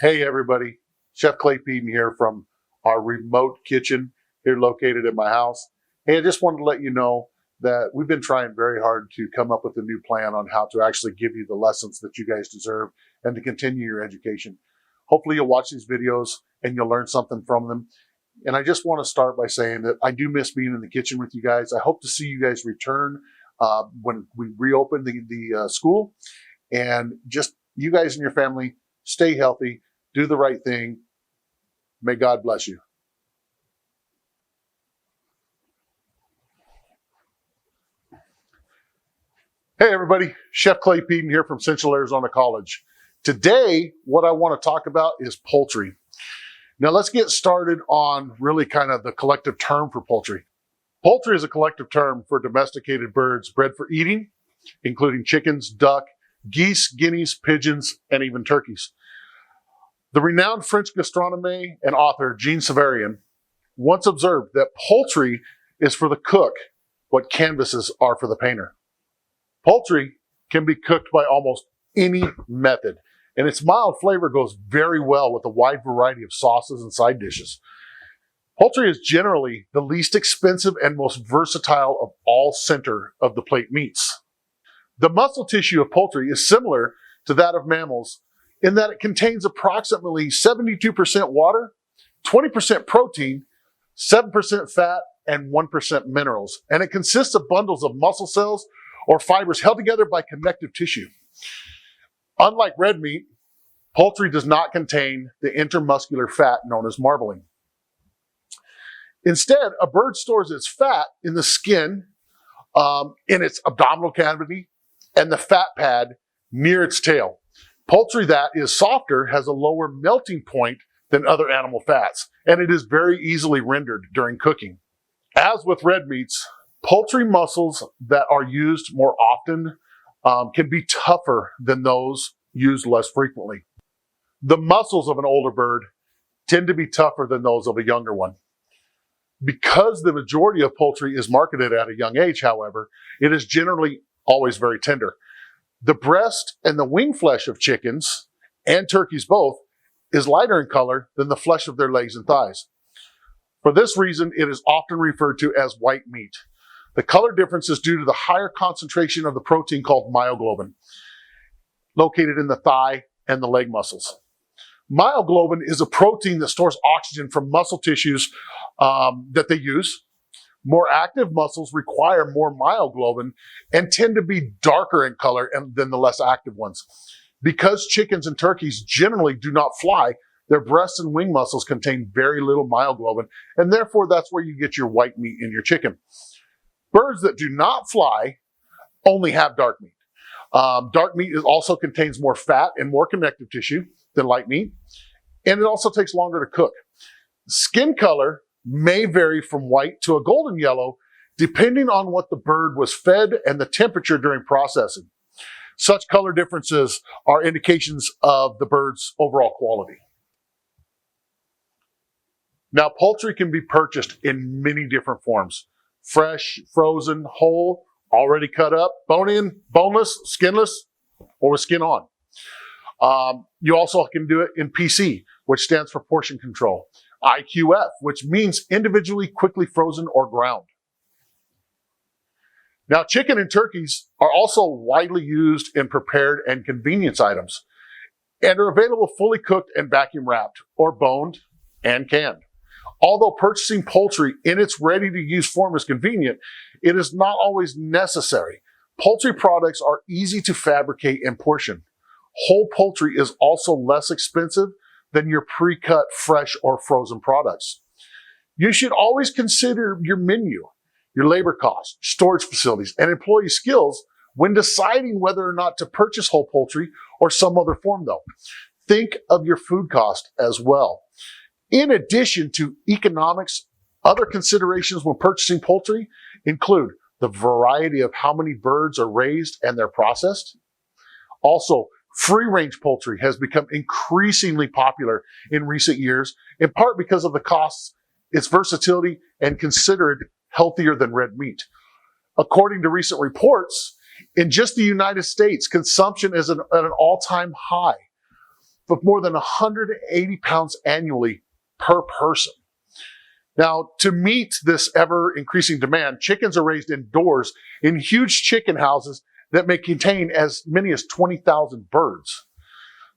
Hey everybody, Chef Clay Peden here from our remote kitchen here located in my house. Hey, I just wanted to let you know that we've been trying very hard to come up with a new plan on how to actually give you the lessons that you guys deserve and to continue your education. Hopefully you'll watch these videos and you'll learn something from them. And I just want to start by saying that I do miss being in the kitchen with you guys. I hope to see you guys return when we reopen the school. And just you guys and your family, stay healthy. Do the right thing. May God bless you. Hey everybody, Chef Clay Peden here from Central Arizona College. Today, what I want to talk about is poultry. Now let's get started on really kind of the collective term for poultry. Poultry is a collective term for domesticated birds bred for eating, including chickens, duck, geese, guineas, pigeons, and even turkeys. The renowned French gastronomer and author Jean Savarian once observed that poultry is for the cook what canvases are for the painter. Poultry can be cooked by almost any method, and its mild flavor goes very well with a wide variety of sauces and side dishes. Poultry is generally the least expensive and most versatile of all center of the plate meats. The muscle tissue of poultry is similar to that of mammals in that it contains approximately 72% water, 20% protein, 7% fat, and 1% minerals. And it consists of bundles of muscle cells or fibers held together by connective tissue. Unlike red meat, poultry does not contain the intermuscular fat known as marbling. Instead, a bird stores its fat in the skin, in its abdominal cavity, and the fat pad near its tail. Poultry that is softer has a lower melting point than other animal fats, and it is very easily rendered during cooking. As with red meats, poultry muscles that are used more often can be tougher than those used less frequently. The muscles of an older bird tend to be tougher than those of a younger one. Because the majority of poultry is marketed at a young age, however, it is generally always very tender. The breast and the wing flesh of chickens and turkeys both is lighter in color than the flesh of their legs and thighs. For this reason, it is often referred to as white meat. The color difference is due to the higher concentration of the protein called myoglobin, located in the thigh and the leg muscles. Myoglobin is a protein that stores oxygen from muscle tissues that they use. More active muscles require more myoglobin and tend to be darker in color than the less active ones. Because chickens and turkeys generally do not fly, their breast and wing muscles contain very little myoglobin, and therefore that's where you get your white meat in your chicken. Birds that do not fly only have dark meat. Dark meat also contains more fat and more connective tissue than light meat, and it also takes longer to cook. Skin color may vary from white to a golden yellow, depending on what the bird was fed and the temperature during processing. Such color differences are indications of the bird's overall quality. Now, poultry can be purchased in many different forms: fresh, frozen, whole, already cut up, bone-in, boneless, skinless, or with skin on. You also can do it in PC, which stands for portion control. IQF, which means individually quickly frozen or ground. Now, chicken and turkeys are also widely used in prepared and convenience items and are available fully cooked and vacuum wrapped or boned and canned. Although purchasing poultry in its ready-to-use form is convenient, it is not always necessary. Poultry products are easy to fabricate and portion. Whole poultry is also less expensive than your pre-cut fresh or frozen products. You should always consider your menu, your labor costs, storage facilities, and employee skills when deciding whether or not to purchase whole poultry or some other form though. Think of your food cost as well. In addition to economics, other considerations when purchasing poultry include the variety of how many birds are raised and they're processed. Also, free-range poultry has become increasingly popular in recent years, in part because of the costs, its versatility, and considered healthier than red meat. According to recent reports, in just the United States, consumption is at an all-time high. of more than 180 pounds annually per person. Now, to meet this ever-increasing demand, chickens are raised indoors in huge chicken houses that may contain as many as 20,000 birds.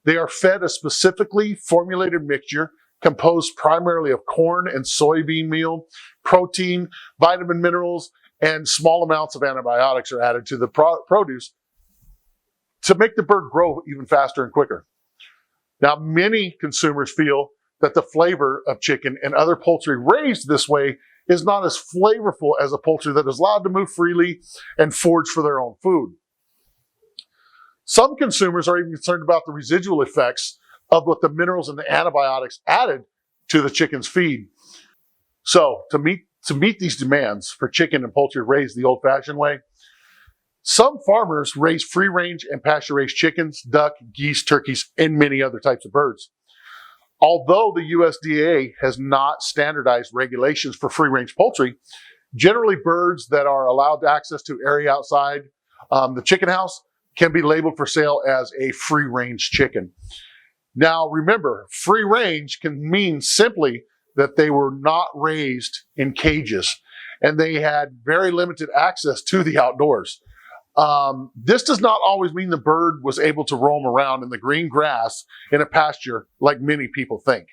They are fed a specifically formulated mixture composed primarily of corn and soybean meal, protein, vitamin minerals, and small amounts of antibiotics are added to the produce to make the bird grow even faster and quicker. Now, many consumers feel that the flavor of chicken and other poultry raised this way is not as flavorful as a poultry that is allowed to move freely and forage for their own food. Some consumers are even concerned about the residual effects of what the minerals and the antibiotics added to the chicken's feed. So, to meet these demands for chicken and poultry raised the old-fashioned way, some farmers raise free-range and pasture-raised chickens, duck, geese, turkeys, and many other types of birds. Although the USDA has not standardized regulations for free-range poultry, generally birds that are allowed access to area outside the chicken house can be labeled for sale as a free-range chicken. Now remember, free-range can mean simply that they were not raised in cages and they had very limited access to the outdoors. This does not always mean the bird was able to roam around in the green grass in a pasture like many people think.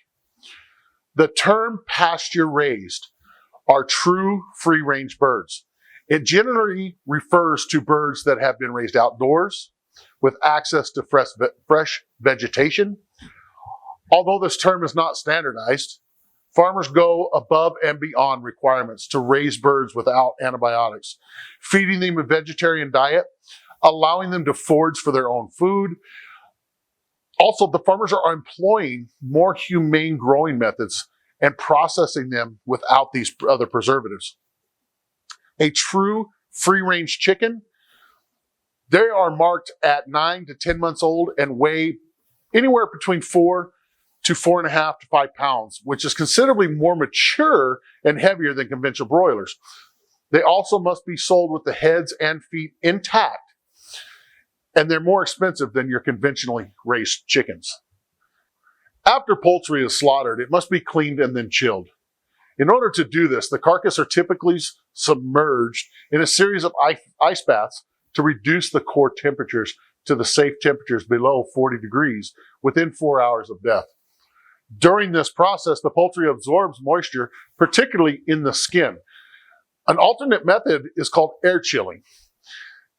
The term pasture raised are true free-range birds. It generally refers to birds that have been raised outdoors with access to fresh vegetation. Although this term is not standardized, farmers go above and beyond requirements to raise birds without antibiotics, feeding them a vegetarian diet, allowing them to forage for their own food. Also, the farmers are employing more humane growing methods and processing them without these other preservatives. A true free-range chicken, they are marked at 9 to 10 months old and weigh anywhere between 4 to 4.5 to 5 pounds, which is considerably more mature and heavier than conventional broilers. They also must be sold with the heads and feet intact, and they're more expensive than your conventionally raised chickens. After poultry is slaughtered, it must be cleaned and then chilled. In order to do this, the carcass are typically submerged in a series of ice baths to reduce the core temperatures to the safe temperatures below 40 degrees within 4 hours of death. During this process, the poultry absorbs moisture, particularly in the skin. An alternate method is called air chilling.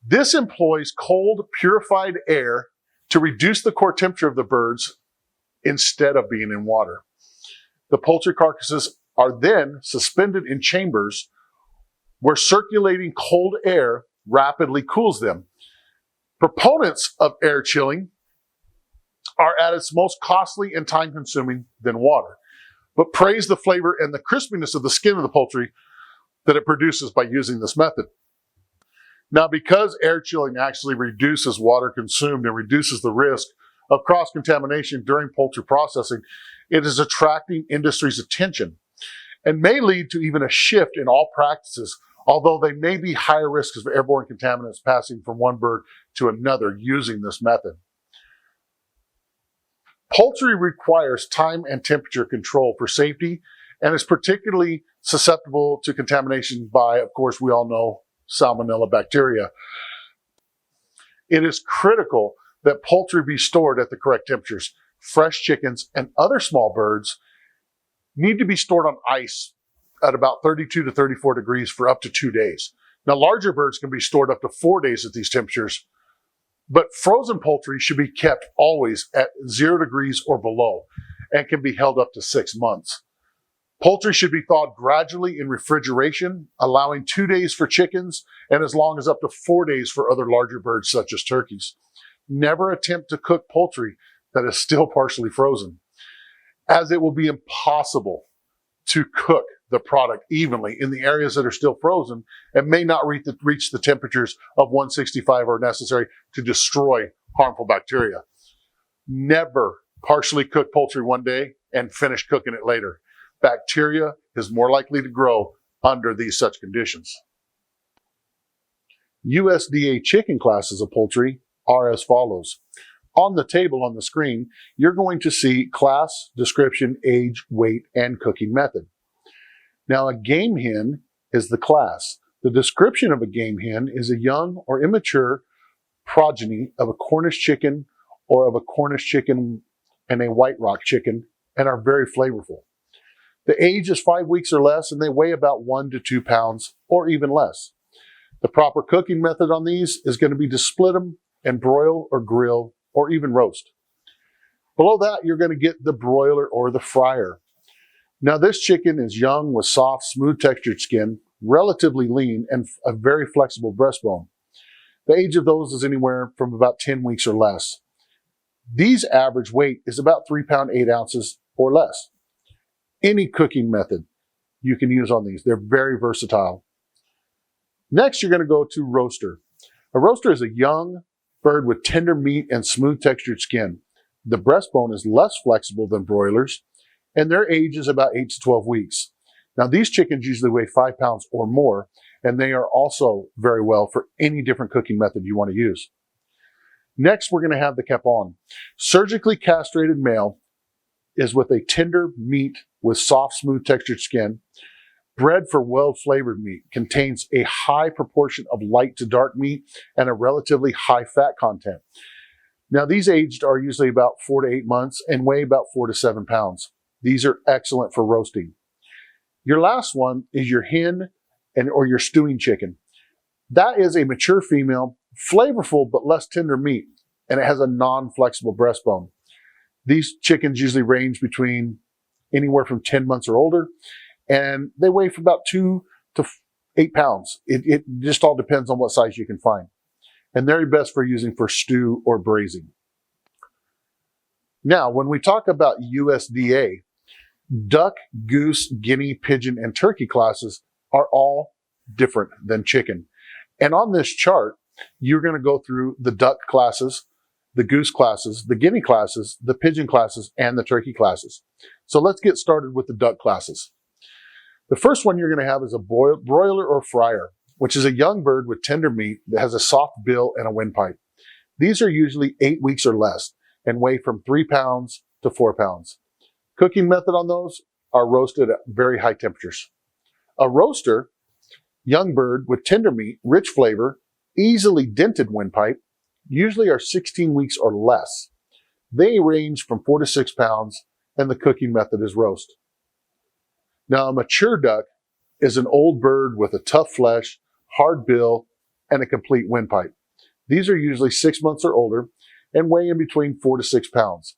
This employs cold, purified air to reduce the core temperature of the birds instead of being in water. The poultry carcasses are then suspended in chambers where circulating cold air rapidly cools them. Proponents of air chilling are at its most costly and time-consuming than water, but praise the flavor and the crispiness of the skin of the poultry that it produces by using this method. Now, because air chilling actually reduces water consumed and reduces the risk of cross-contamination during poultry processing, it is attracting industry's attention and may lead to even a shift in all practices, although they may be higher risks of airborne contaminants passing from one bird to another using this method. Poultry requires time and temperature control for safety and is particularly susceptible to contamination by, of course, we all know, Salmonella bacteria. It is critical that poultry be stored at the correct temperatures. Fresh chickens and other small birds need to be stored on ice at about 32 to 34 degrees for up to 2 days. Now, larger birds can be stored up to 4 days at these temperatures, but frozen poultry should be kept always at 0 degrees or below and can be held up to 6 months. Poultry should be thawed gradually in refrigeration, allowing 2 days for chickens and as long as up to 4 days for other larger birds such as turkeys. Never attempt to cook poultry that is still partially frozen, as it will be impossible to cook the product evenly in the areas that are still frozen and may not reach the temperatures of 165 are necessary to destroy harmful bacteria. Never partially cook poultry one day and finish cooking it later. Bacteria is more likely to grow under these such conditions. USDA chicken classes of poultry are as follows. On the table on the screen, you're going to see class, description, age, weight, and cooking method. Now, a game hen is the class. The description of a game hen is a young or immature progeny of a Cornish chicken or of a Cornish chicken and a White Rock chicken, and are very flavorful. The age is 5 weeks or less, and they weigh about 1 to 2 pounds or even less. The proper cooking method on these is going to be to split them and broil or grill or even roast. Below that, you're going to get the broiler or the fryer. Now, this chicken is young with soft, smooth textured skin, relatively lean, and a very flexible breastbone. The age of those is anywhere from about 10 weeks or less. These average weight is about 3 pounds 8 ounces or less. Any cooking method you can use on these. They're very versatile. Next, you're going to go to roaster. A roaster is a young bird with tender meat and smooth textured skin. The breastbone is less flexible than broilers, and their age is about 8 to 12 weeks. Now, these chickens usually weigh 5 pounds or more, and they are also very well for any different cooking method you want to use. Next, we're going to have the capon. Surgically castrated male is with a tender meat with soft, smooth textured skin. Bred for well-flavored meat, contains a high proportion of light to dark meat and a relatively high fat content. Now, these aged are usually about 4 to 8 months and weigh about 4 to 7 pounds. These are excellent for roasting. Your last one is your hen or your stewing chicken. That is a mature female, flavorful but less tender meat, and it has a non-flexible breastbone. These chickens usually range between anywhere from 10 months or older, and they weigh from about 2 to 8 pounds. It just all depends on what size you can find. And they're best for using for stew or braising. Now, when we talk about USDA, duck, goose, guinea, pigeon, and turkey classes are all different than chicken. And on this chart, you're going to go through the duck classes, the goose classes, the guinea classes, the pigeon classes, and the turkey classes. So let's get started with the duck classes. The first one you're going to have is a broiler or fryer, which is a young bird with tender meat that has a soft bill and a windpipe. These are usually 8 weeks or less and weigh from 3 pounds to 4 pounds. Cooking method on those are roasted at very high temperatures. A roaster, young bird with tender meat, rich flavor, easily dented windpipe, usually are 16 weeks or less. They range from 4 to 6 pounds, and the cooking method is roast. Now, a mature duck is an old bird with a tough flesh, hard bill, and a complete windpipe. These are usually 6 months or older and weigh in between 4 to 6 pounds.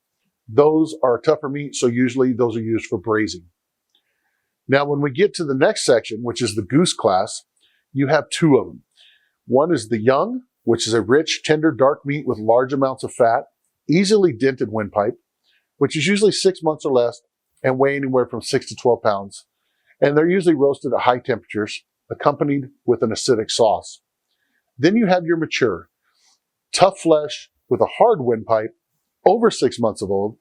Those are tougher meat, so usually those are used for braising. Now, when we get to the next section, which is the goose class, you have 2 of them. One is the young, which is a rich, tender, dark meat with large amounts of fat, easily dented windpipe, which is usually 6 months or less and weigh anywhere from 6 to 12 pounds. And they're usually roasted at high temperatures, accompanied with an acidic sauce. Then you have your mature, tough flesh with a hard windpipe, over 6 months of old,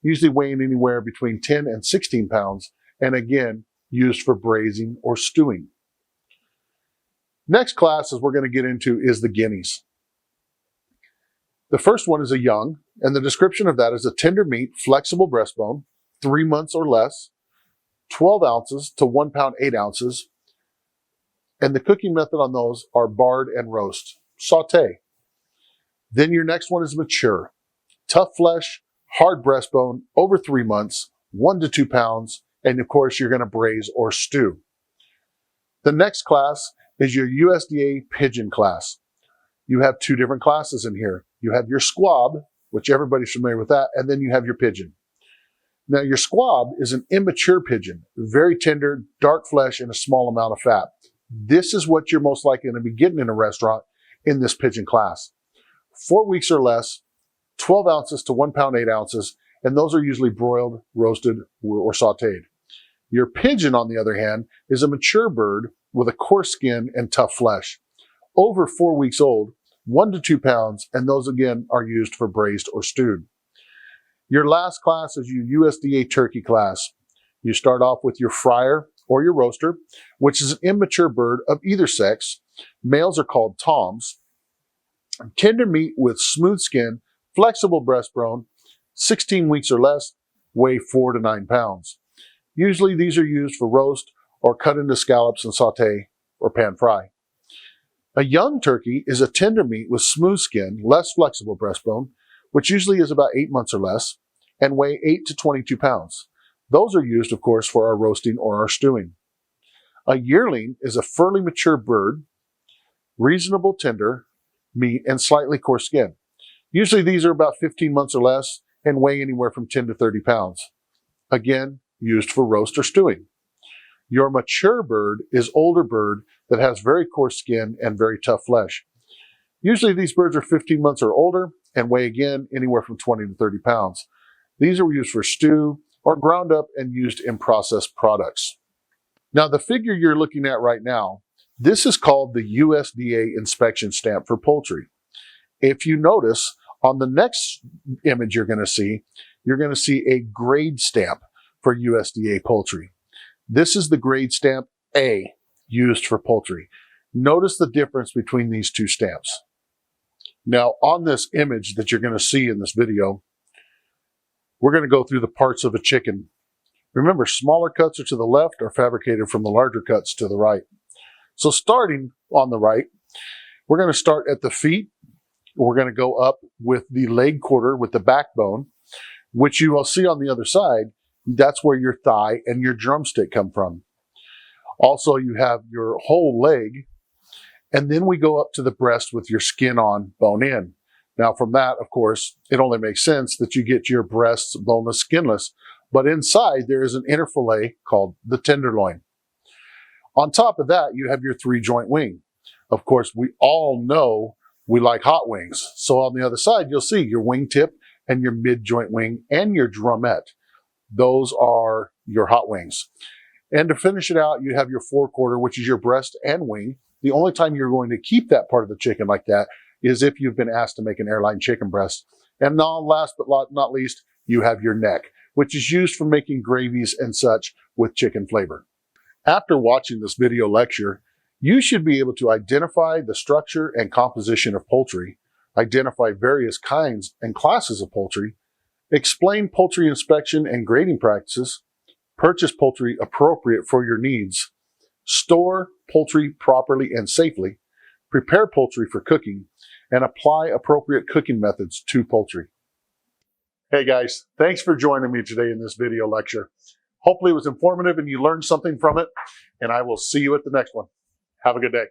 usually weighing anywhere between 10 and 16 pounds, and again, used for braising or stewing. Next class, as we're going to get into, is the guineas. The first one is a young, and the description of that is a tender meat, flexible breastbone, 3 months or less, 12 ounces to 1 pound 8 ounces. And the cooking method on those are barred and roast, saute. Then your next one is mature, tough flesh, hard breastbone, over 3 months, 1 to 2 pounds. And of course, you're going to braise or stew. The next class is your USDA pigeon class. You have 2 different classes in here. You have your squab, which everybody's familiar with that, and then you have your pigeon. Now, your squab is an immature pigeon, very tender, dark flesh, and a small amount of fat. This is what you're most likely going to be getting in a restaurant in this pigeon class. 4 weeks or less, 12 ounces to 1 pound 8 ounces, and those are usually broiled, roasted, or sauteed. Your pigeon, on the other hand, is a mature bird with a coarse skin and tough flesh. Over 4 weeks old, 1 to 2 pounds, and those again are used for braised or stewed. Your last class is your USDA turkey class. You start off with your fryer or your roaster, which is an immature bird of either sex. Males are called toms. Tender meat with smooth skin, Flexible breastbone, 16 weeks or less, weigh 4 to 9 pounds. Usually these are used for roast or cut into scallops and saute or pan fry. A young turkey is a tender meat with smooth skin, less flexible breastbone, which usually is about 8 months or less, and weigh 8 to 22 pounds. Those are used, of course, for our roasting or our stewing. A yearling is a fairly mature bird, reasonable tender meat, and slightly coarse skin. Usually these are about 15 months or less and weigh anywhere from 10 to 30 pounds. Again, used for roast or stewing. Your mature bird is older bird that has very coarse skin and very tough flesh. Usually these birds are 15 months or older and weigh again anywhere from 20 to 30 pounds. These are used for stew or ground up and used in processed products. Now the figure you're looking at right now, this is called the USDA inspection stamp for poultry. If you notice on the next image you're going to see a grade stamp for USDA poultry. This is the grade stamp A used for poultry. Notice the difference between these two stamps. Now on this image that you're going to see in this video, we're going to go through the parts of a chicken. Remember, smaller cuts are to the left are fabricated from the larger cuts to the right. So starting on the right, we're going to start at the feet. We're going to go up with the leg quarter with the backbone, which you will see on the other side. That's where your thigh and your drumstick come from. Also, you have your whole leg, and then we go up to the breast with your skin on, bone in. Now from that, of course, it only makes sense that you get your breasts boneless, skinless, but inside there is an inner fillet called the tenderloin. On top of that, you have your 3-joint wing. Of course, we all know we like hot wings. So on the other side, you'll see your wingtip and your mid-joint wing and your drumette. Those are your hot wings. And to finish it out, you have your forequarter, which is your breast and wing. The only time you're going to keep that part of the chicken like that is if you've been asked to make an airline chicken breast. And now, last but not least, you have your neck, which is used for making gravies and such with chicken flavor. After watching this video lecture, you should be able to identify the structure and composition of poultry, identify various kinds and classes of poultry, explain poultry inspection and grading practices, purchase poultry appropriate for your needs, store poultry properly and safely, prepare poultry for cooking, and apply appropriate cooking methods to poultry. Hey guys, thanks for joining me today in this video lecture. Hopefully it was informative and you learned something from it, and I will see you at the next one. Have a good day.